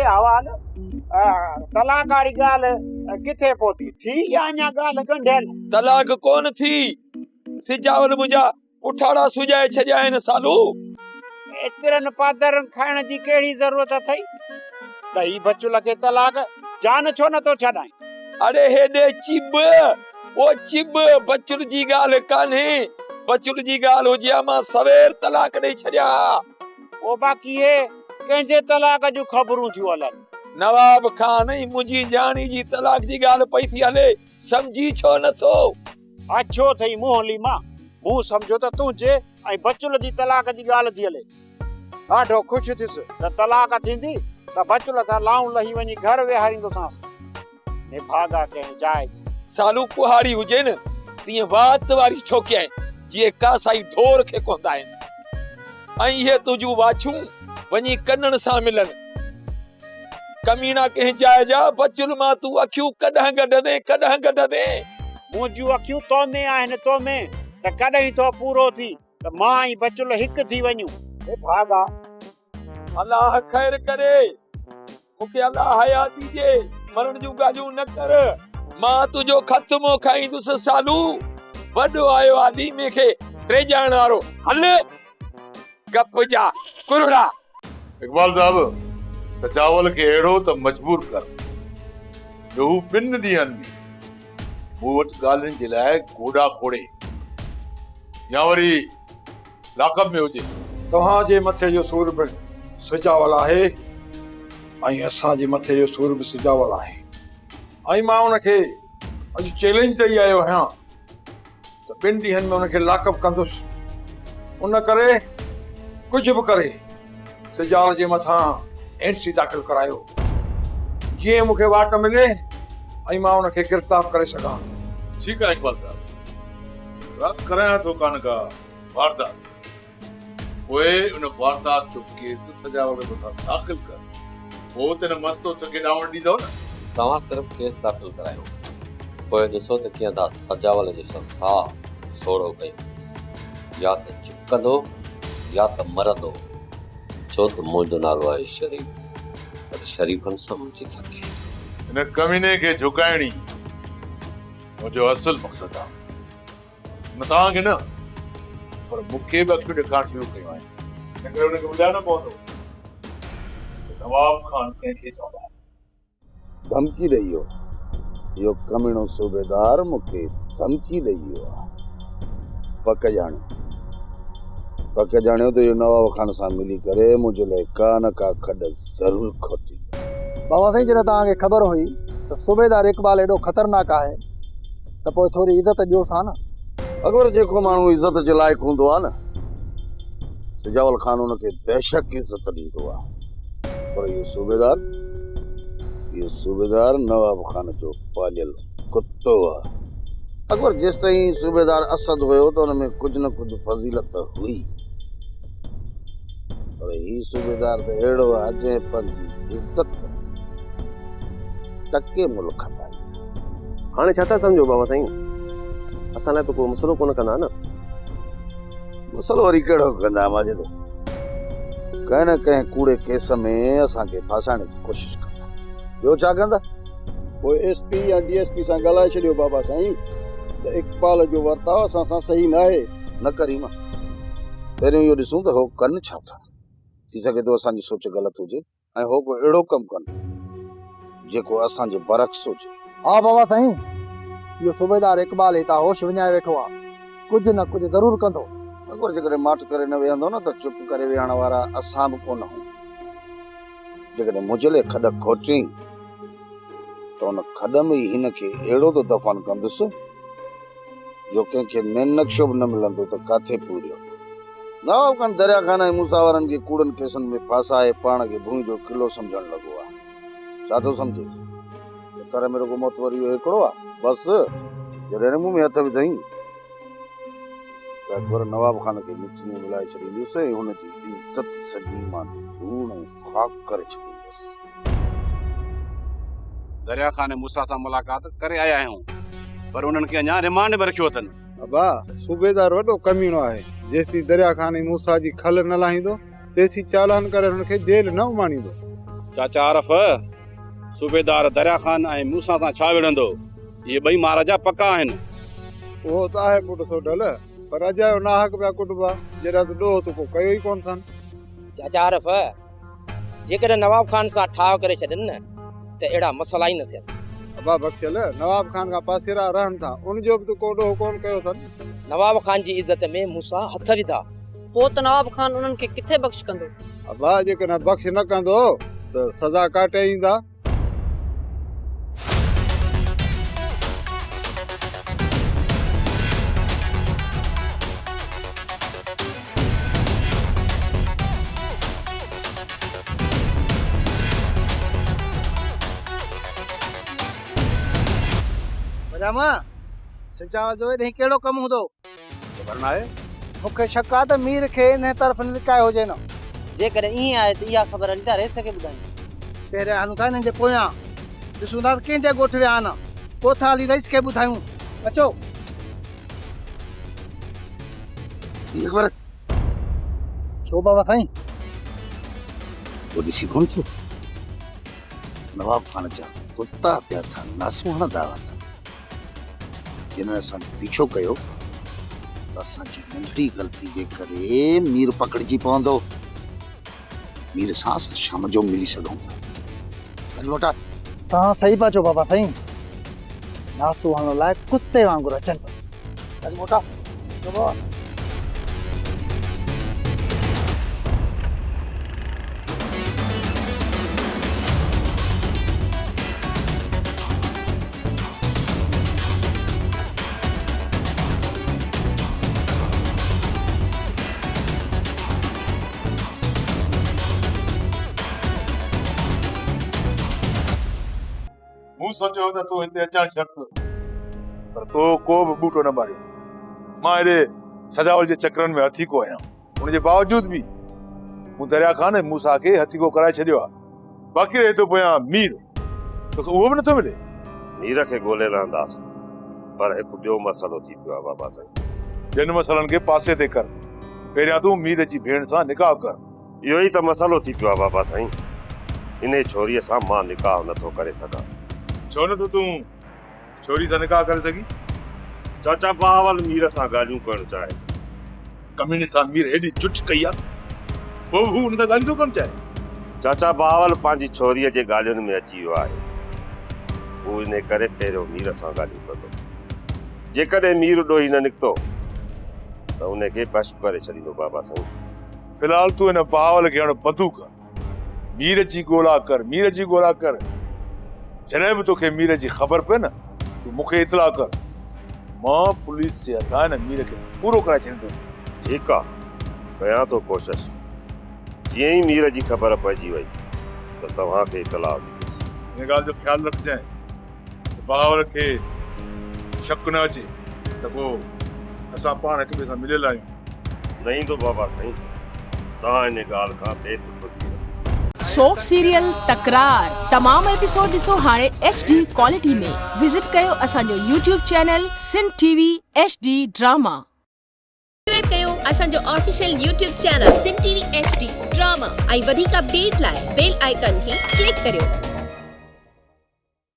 हवाल तलाक वारी ॻाल्हि किथे पहुती थी या अञा ॻाल्हि गंढियल? तलाक कोन थी, सिजावल मुंहिंजा पुठाड़ा सुजाए छॾिया आहिनि सालू। एतिरनि पादरनि खाइण जी कहिड़ी ज़रूरत अथई? ॾही बचुल खे तलाक जान छो नथो छॾाई? अरे हेॾे चिब, ओ चिब, बचुल जी ॻाल्हि कान्हे। बचुल जी ॻाल्हि हुजे मां सवेर तलाक ॾेई छॾिया। ओ बाक़ी हे कंहिंजे तलाक जूं ख़बरूं थियूं हलनि? नवाब खान ई मुंहिंजी ॼाणी जी तलाक जी ॻाल्हि पई थी हले, सम्झी छो नथो? अच्छो थई मोहली मां, मूं सम्झो त तुंहिंजे ऐं बचुल जी तलाक जी ॻाल्हि थी हले। ॾाढो ख़ुशि थियुसि त तलाक थींदी त बचुल सां लाऊं लही वञी घर विहारींदोसांसि। निभागा कंहिं जाइ जी। सालू कुहाड़ी हुजे न तीअं वात वारी छोकियां जीअं कासाई ढोर खे कोंदा आहिनि, ऐं इहे तुंहिंजूं वाछूं वञी कननि सां मिलनि। कमीना कंहिं जाइ जा बचुल मां तूं अखियूं कॾहिं गॾंदे? मुंहिंजूं अखियूं तो में आहिनि, तो में त कॾहिं तो पूरो थी त मां ऐं बचुल हिकु थी वञूं। भागा अलाह ख़ैर करे, मूंखे अलाह हयात ॾिजे, मरण जूं ॻाल्हियूं न कर। मां तुंहिंजो खत मो खाईंदुसि सालू। वॾो आयो आ लीमे खे टे ॼाण वारो। हल गप जा कुरड़ा। इकबाल साहब, सजावल खे अहिड़ो त मजबूर कर जो हू 2 ॾींहंनि में मूं वटि ॻाल्हियुनि जे लाइ गोॾा खोड़े, या वरी लाकअप में हुजे। तव्हांजे मथे जो सूर बि सजावल आहे ऐं असांजे मथे जो सूर बि सजावल आहे, ऐं मां उनखे अॼु चैलेंज ॾेई आयो आहियां त 2 ॾींहंनि में उनखे लाकअप कंदुसि। उन करे कुझु बि करे सजावल जे मथां एनसी दाख़िल करायो, जीअं मूंखे वाट मिले ऐं मां उनखे गिरफ़्तार करे सघां। ठीकु आहे इकबाल साहब, राति करायां थो कान का वारदात, पोइ उन वारदात जो केस सजावल जे मथां दाख़िल कर, पोइ त न मस्तो तोखे ॾावण ॾींदो न। तव्हां सिर्फ़ केस दाख़िल करायो, पोइ ॾिसो त कीअं था सजावल जे साह सोड़ो कयो। या त चुकंदो या त मरंदो, छो त मुंहिंजो नालो आहे शरीफ, पर शरीफनि सां मुंहिंजी लॻे। हिन कमीने खे झुकाइणी मुंहिंजो असुल मक़सदु आहे, न तव्हांखे न पर मूंखे बि अखियूं ॾेखारणु शुरू कयूं आहिनि। हिन करे हुनखे ॿुधाइणो पवंदो त नवाब खान कंहिंखे चवंदा आहिनि। धमकी ॾेई वियो, इहो कमीनो सूबेदार मूंखे धमकी ॾेई वियो आहे। पक ॼाणियो त इहो नवाब खान सां मिली करे मुंहिंजे लाइ का न का खॾ ज़रूरु खोटींदो। बाबा साईं, जॾहिं तव्हांखे ख़बर हुई त सूबेदार इकबाल एॾो ख़तरनाक आहे त पोइ थोरी इज़त ॾियोसि न। अकबर जेको माण्हू इज़त जे लाइक़ु हूंदो आहे न, सजावल खान उनखे बेशक इज़त ॾींदो आहे। पर इहो सूबेदार नवाब खान जो पालियल कुत्तो आहे। अकबर जेसि ताईं सूबेदार असद हुयो त हुन में कुझु न कुझु फज़ीलत हुई, पर ही सूबेदार त अहिड़ो आहे जंहिं पंहिंजी इज़त टके मुल्क खपाई। हाणे छा था सम्झो बाबा साईं, असां लाइ त कोई मसलो कोन कंदा न? मसलो वरी कहिड़ो कंदा माजिद? कंहिं न कंहिं कूड़े केस में असांखे फासाइण जी कोशिश कंदा, ॿियो छा कंदा? पोइ एसपी या डीएसपी सां ॻाल्हाए छॾियो बाबा साईं त इकबाल जो वर्ताव असां सां सही न आहे। न करी मां पहिरियों इहो ॾिसूं त हो कनि छा था। थी सघे थो असांजी सोच ग़लति हुजे ऐं हो को अहिड़ो कमु कनि जेको असांजे बरक्स हुजे। हा बाबा साईं, इहो सूबेदार इकबाल हितां होश विञाए वेठो आहे, कुझु न कुझु ज़रूरु कंदो। अकबर जेकॾहिं माठ करे न वेहंदो न त चुप करे वेहण वारा असां बि कोन आहियूं। जेकॾहिं मुंहिंजे लाइ खॾ खोटी त उन खॾ में ई हिन खे अहिड़ो त दफ़न कंदुसि जो कंहिंखे नक्शो बि न मिलंदो त काथे पूरियो। नवाब खान दरिया खान ऐं मूसावरनि खे कूड़नि केसनि में फासाए पाण खे भूमि जो किलो सम्झण लॻो आहे। छा थो सम्झे? कर में रुगो मोतवर इहो हिकिड़ो आहे बसि। जॾहिं मुंहुं में हथ विधई त अकबर नवाब खान खे मिटी में मिलाए छॾींदुसि ऐं हुनजी इज़त सॼी मां धूड़ ऐं खाक करे छॾींदुसि। दरिया खान मूसा सां मुलाक़ात करे आया आहियूं, पर उन्हनि खे अञा रिमांड में रखियो अथनि। अबा, सूबेदार वॾो कमीनो आहे, जेसीं दरिया खान मूसा जी खल न लाहींदो तेसीं चालान करे हुनखे जेल न उमाणींदो। त चाचा आरफ सूबेदार दरिया ख़ान ऐं मूंसां सां छा विढ़ंदो? इहे ॿई महाराजा पका आहिनि। उहो त आहे पुटु सोडल, पर अॼु जो नाहक पिया कुटबा जॾहिं त ॾोह त को कयो ई कोन अथनि। चाचा आरफ जेकॾहिं नवाब खान सां ठाह करे छॾनि न त अहिड़ा मसला ई न थियनि। अबा बख़्शियल नवाब खान खां पासेरा रहनि था, उनजो बि त को ॾोह कोन कयो अथनि। नवाब खान जी इज़त में मूंसां हथ विधा। पोइ त नवाब खान उन्हनि खे किथे बख़्श कंदो? अबा जेकॾहिं बख़्श न कंदो त सज़ा काटे ईंदा। रामा सचा जो ॾहीं कहिड़ो कमु हूंदो? ख़बर न आहे। मूंखे शक आहे त मीर खे इन तरफ़ लिकायो हुजे न। जेकॾहिं ईअं आहे त इहा ख़बर अञा रहे सघे ॿुधाईं। पहिरियों हलूं था हिननि जे पोयां, ॾिसूं था कंहिंजे ॻोठ विया आहिनि, पोइ था हली रईस खे ॿुधायूं। अचो। छो बाबा साईं? वो ॾिसी कोन थियो? नवाब खान जा कुत्ता पिया था नासूं हणंदा हुआ। जिन असां पीछो कयो त असांजी नंढड़ी ग़लती जे करे मीर पकड़जी पवंदो। मीर सां असां शाम जो मिली सघूं था। हल वटा। तव्हां सही पिया चओ बाबा साईं, नासूं हणण लाइ कुत्ते वांगुरु अचनि। हल मोटा बाबा। मूं सोचियो त तूं हिते अचणु शर्त, पर तो को बि बूटो न मारियो। मां हेॾे सजावल जे चक्रनि में हथी को आहियां, उनजे बावजूद बि मूं दरिया खान मूसा खे हथी को कराए छॾियो आहे। बाक़ी रहे थो पोयां मीर, तोखे उहो बि नथो मिले। मीर खे ॻोल्हे रहंदासीं, पर हिकु ॿियो मसइलो थी पियो आहे बाबा साईं। ॿियनि मसइलनि खे पासे ते कर। पहिरियां तूं मीर जी भेण सां निकाह कर। इहो ई त मसइलो थी पियो आहे बाबा साईं। इन छोरीअ सां मां निकाह नथो करे सघां। छो नथो तूं छोरी सां निकाह करे सघी? चाचा बावल मीर सां ॻाल्हियूं करणु चाहे। कमीने सां मीर हेॾी चुच कई आहे, पोइ हू हुन सां ॻाल्हियूं कोन चाहे। चाचा बावल पंहिंजी छोरीअ जे ॻाल्हियुनि में अची वियो आहे। हू इन करे पहिरियों मीर सां ॻाल्हियूं कंदो। जेकॾहिं मीर ॾोही न निकितो त उनखे बश करे छॾींदो बाबा साईं। फिलहाल तूं हिन बावल खे हाणे बंदूक कर। मीर जी ॻोल्हा कर, मीर जी ॻोल्हा कर। जॾहिं बि तोखे मीर जी ख़बर पए न, तूं मूंखे इतला कर। मां पुलिस जे हथां हिन मीर खे पूरो कराए छॾींदुसि। ठीकु आहे, कयां थो कोशिश। जीअं ई मीर जी ख़बर पइजी वई त तव्हांखे इतला ॾींदुसि। हिन ॻाल्हि जो ख़्यालु रखजांइ त बावल खे शक न अचे त पोइ असां पाण हिक ॿिए सां मिलियल आहियूं। न ईंदो बाबा साईं, तव्हां इन ॻाल्हि खां बेफ़िक्र थी वञो। सोप सीरियल तकरार तमाम एपिसोड ॾिसो हाणे HD क्वालिटी में। विजिट कयो असांजो YouTube channel Sindh TV HD drama. Subscribe कयो असांजो official YouTube channel Sindh TV HD drama ऐं वधीक अपडेट लाइ बेल आइकन खे क्लिक करियो।